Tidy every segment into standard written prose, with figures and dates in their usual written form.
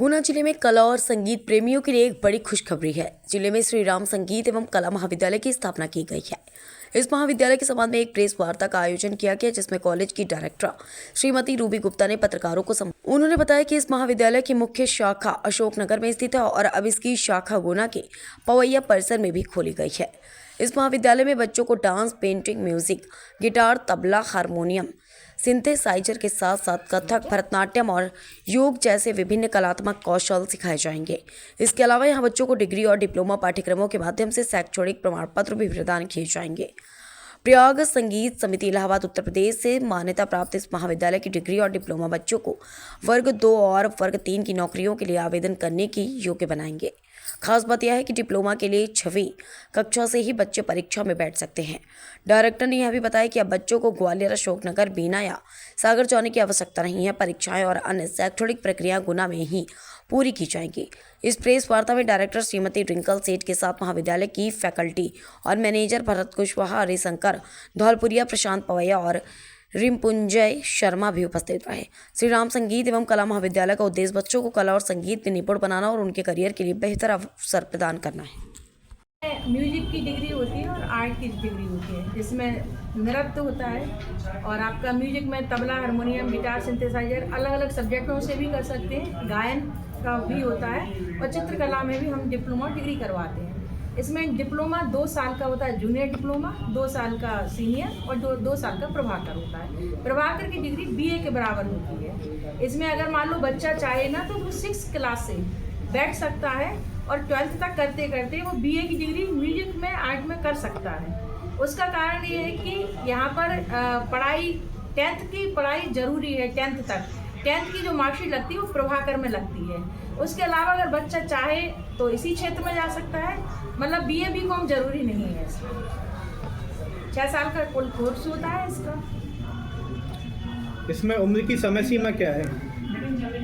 गुना जिले में कला और संगीत प्रेमियों के लिए एक बड़ी खुशखबरी है। जिले में श्री राम संगीत एवं कला महाविद्यालय की स्थापना की गई है। इस महाविद्यालय के संबंध में एक प्रेस वार्ता का आयोजन किया गया, जिसमें कॉलेज की डायरेक्टर श्रीमती रूबी गुप्ता ने पत्रकारों को उन्होंने बताया कि इस महाविद्यालय की मुख्य शाखा अशोकनगर में स्थित है और अब इसकी शाखा गुना के पवैया परिसर में भी खोली गई है। इस महाविद्यालय में बच्चों को dance, painting, music, guitar, tabla, harmonium, synthesizer के साथ साथ कथक, भरतनाट्यम और योग जैसे विभिन्न कलात्मक कौशल सिखाए जाएंगे। इसके अलावा यहाँ बच्चों को डिग्री और डिप्लोमा पाठ्यक्रमों के माध्यम से शैक्षणिक प्रमाण पत्र भी प्रदान किए जाएंगे। प्रयाग संगीत समिति इलाहाबाद उत्तर प्रदेश से मान्यता प्राप्त इस महाविद्यालय की डिग्री और डिप्लोमा बच्चों को वर्ग 2 और वर्ग 3 की नौकरियों के लिए आवेदन करने की योग्य बनाएंगे। खास बात यह है कि डिप्लोमा के लिए 6वीं कक्षा से ही बच्चे परीक्षा में बैठ सकते हैं। डायरेक्टर ने यह भी बताया कि अब बच्चों को ग्वालियर, अशोकनगर, बीना या सागर जाने की आवश्यकता नहीं है। परीक्षाएं और अन्य शैक्षणिक प्रक्रिया गुना में ही पूरी की जाएंगी। इस प्रेस वार्ता में डायरेक्टर श्रीमती ट्विंकल सेठ के साथ महाविद्यालय की फैकल्टी और मैनेजर भरत कुशवाहा, हरिशंकर धौलपुरिया, प्रशांत पवैया और रिमपुंजय शर्मा भी उपस्थित रहे। श्री राम संगीत एवं कला महाविद्यालय का उद्देश्य बच्चों को कला और संगीत में निपुण बनाना और उनके करियर के लिए बेहतर अवसर प्रदान करना है। म्यूजिक की डिग्री होती है और आर्ट की डिग्री होती है, जिसमें नृत्य होता है और आपका म्यूजिक में तबला, हारमोनियम, गिटार, सिंथेसाइजर अलग अलग सब्जेक्टों से भी कर सकते हैं। गायन का भी होता है और चित्रकला में भी हम डिप्लोमा डिग्री करवाते हैं। इसमें डिप्लोमा 2 साल का होता है, जूनियर डिप्लोमा 2 साल का सीनियर और 2 साल का प्रभाकर होता है। प्रभाकर की डिग्री बीए के बराबर होती है। इसमें अगर मान लो बच्चा चाहे ना तो वो 6th क्लास से बैठ सकता है और 12th तक करते करते वो बीए की डिग्री म्यूजिक में, आर्ट में कर सकता है। उसका कारण ये है कि यहाँ पर पढ़ाई 10th की पढ़ाई जरूरी है। 10th तक 10th की जो मार्कशीट लगती है वो प्रभाकर में लगती है। उसके अलावा अगर बच्चा चाहे तो इसी क्षेत्र में जा सकता है, मतलब बीए बीकॉम जरूरी नहीं है। इसमें 6 साल का कुल कोर्स होता है इसका। इसमें उम्र की समय सीमा क्या है?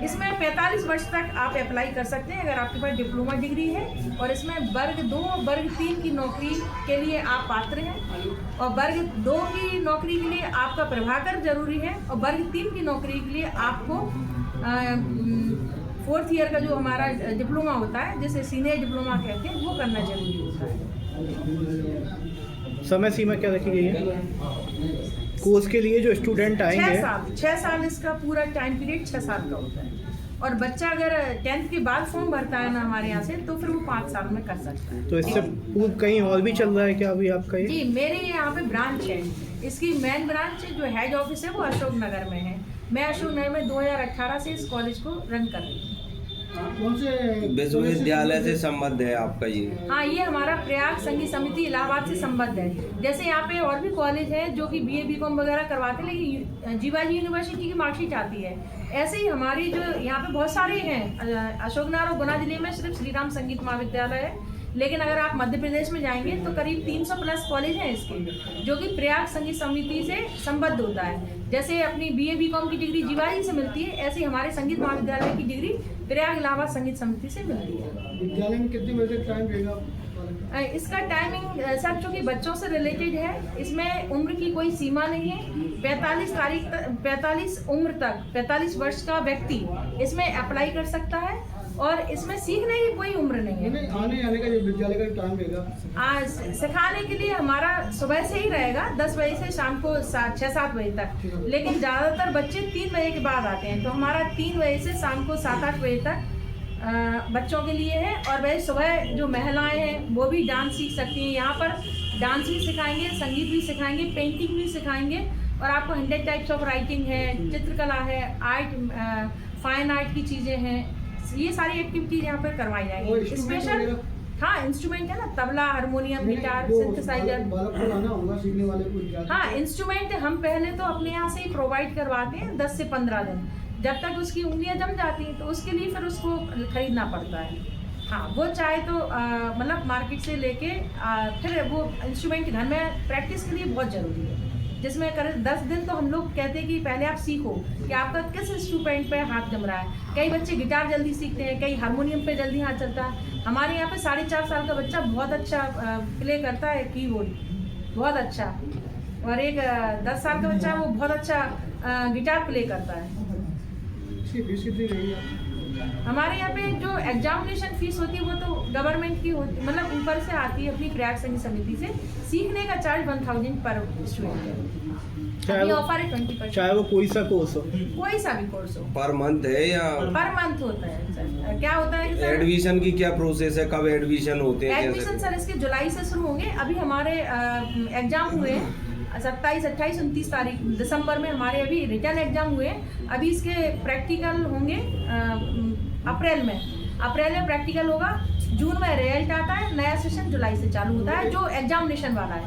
इसमें 45 वर्ष तक आप अप्लाई कर सकते हैं अगर आपके पास डिप्लोमा डिग्री है। और इसमें वर्ग 2 और वर्ग 3 की नौकरी के लिए आप पात्र हैं और वर्ग 2 की नौकरी के लिए आपका प्रभाकर जरूरी है और वर्ग 3 की नौकरी के लिए आपको 4th ईयर का जो हमारा डिप्लोमा होता है, जिसे सीनियर डिप्लोमा कहते हैं, वो करना जरूरी होता है। समय सीमा क्या रखी गई है कोर्स के लिए जो स्टूडेंट आएंगे? 6 साल इसका पूरा टाइम पीरियड 6 साल का होता है। और बच्चा अगर 10th के बाद फॉर्म भरता है ना हमारे यहाँ से, तो फिर वो 5 साल में कर सकता है। तो इससे पूर्व कहीं और भी चल रहा है क्या अभी आपका ये? जी, मेरे यहाँ पे ब्रांच है। इसकी मेन ब्रांच जो हेड ऑफिस है वो अशोकनगर में है। मैं अशोकनगर में 2018 से इस कॉलेज को रन कर रही हूँ। विश्वविद्यालय से संबंध है आपका ये? हाँ, ये हमारा प्रयाग संगीत समिति इलाहाबाद से संबद्ध है। जैसे यहाँ पे और भी कॉलेज है जो कि बीए बीकॉम वगैरह करवाते हैं, लेकिन जीवाजी यूनिवर्सिटी की मार्कशीट आती है। ऐसे ही हमारी जो यहाँ पे बहुत सारे हैं, अशोकनगर और गुना जिले में सिर्फ श्री राम संगीत महाविद्यालय है। लेकिन अगर आप मध्य प्रदेश में जाएंगे तो करीब 300 प्लस कॉलेज हैं इसके, जो कि प्रयाग संगीत समिति से संबद्ध होता है। जैसे अपनी बीए बीकॉम की डिग्री जीवाजी से मिलती है, ऐसे हमारे संगीत महाविद्यालय की डिग्री प्रयाग इलाहाबाद संगीत समिति से मिलती है। विद्यालय में कितने बजे टाइम रहेगा? इसका टाइमिंग सर चूँकि बच्चों से रिलेटेड है, इसमें उम्र की कोई सीमा नहीं है। 45 उम्र तक 45 वर्ष का व्यक्ति इसमें अप्लाई कर सकता है और इसमें सीखने की कोई उम्र नहीं है। आने आने का जो विद्यालय का टाइम रहेगा सिखाने के लिए हमारा सुबह से ही रहेगा 10 बजे से शाम को 6-7 बजे तक, लेकिन ज़्यादातर बच्चे 3 बजे के बाद आते हैं, तो हमारा 3 बजे से शाम को 7-8 बजे तक बच्चों के लिए है। और वैसे सुबह जो महिलाएं हैं वो भी डांस सीख सकती हैं। यहाँ पर डांस भी सिखाएंगे, संगीत भी सिखाएंगे, पेंटिंग भी सिखाएंगे और आपको 100 टाइप्स ऑफ राइटिंग है, चित्रकला है, आर्ट, फाइन आर्ट की चीज़ें हैं, ये सारी एक्टिविटीज यहाँ पर करवाई जाएंगी। स्पेशल हाँ इंस्ट्रूमेंट है ना, तबला, हारमोनियम, गिटार, सिंथेसाइजर। हाँ, इंस्ट्रूमेंट हम पहले तो अपने यहाँ से ही प्रोवाइड करवाते हैं 10 से 15 दिन, जब तक उसकी उंगलियां जम जाती हैं तो उसके लिए फिर उसको खरीदना पड़ता है। हाँ, वो चाहे तो मतलब मार्केट से लेके फिर वो इंस्ट्रूमेंट घर में प्रैक्टिस के लिए बहुत ज़रूरी है, जिसमें करें 10 दिन तो हम लोग कहते हैं कि पहले आप सीखो कि आपका किस इंस्ट्रूमेंट पे हाथ जम रहा है। कई बच्चे गिटार जल्दी सीखते हैं, कई हारमोनियम पे जल्दी हाथ चलता है। हमारे यहाँ पे 4.5 साल का बच्चा बहुत अच्छा प्ले करता है कीबोर्ड, बहुत अच्छा। और एक 10 साल का बच्चा वो बहुत अच्छा गिटार प्ले करता है। हमारे यहाँ पे जो एग्जामिनेशन फीस होती है वो तो गवर्नमेंट की होती, मतलब ऊपर से आती है अपनी प्रयाग संघ समिति से। सीखने का चार्ज 1000 पर स्टूडेंट है। अभी ऑफर है 20%। चाहे वो कोई सा कोर्स हो, कोई सा भी कोर्स हो, पर मंथ है या पर मंथ होता है सर। क्या होता है कि सर एडमिशन की क्या प्रोसेस है, कब एडमिशन होते हैं, एडमिशन सर इसके जुलाई से शुरू होंगे। अभी हमारे एग्जाम हुए 27, 28, 29 तारीख दिसंबर में हमारे अभी रिटर्न एग्जाम हुए। अभी इसके प्रैक्टिकल होंगे अप्रैल में प्रैक्टिकल होगा। जून में रिजल्ट आता है। नया सेशन जुलाई से चालू होता है जो एग्जामिनेशन वाला है।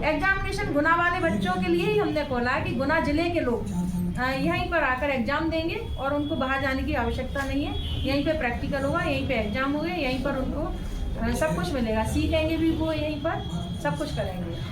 एग्जामिनेशन गुना वाले बच्चों के लिए ही हमने खोला है कि गुना जिले के लोग यहीं पर आकर एग्जाम देंगे और उनको बाहर जाने की आवश्यकता नहीं है। यहीं पे प्रैक्टिकल होगा, यहीं पे एग्जाम होंगे, यहीं पर उनको सब कुछ मिलेगा। सीखेंगे भी वो यहीं पर, सब कुछ करेंगे।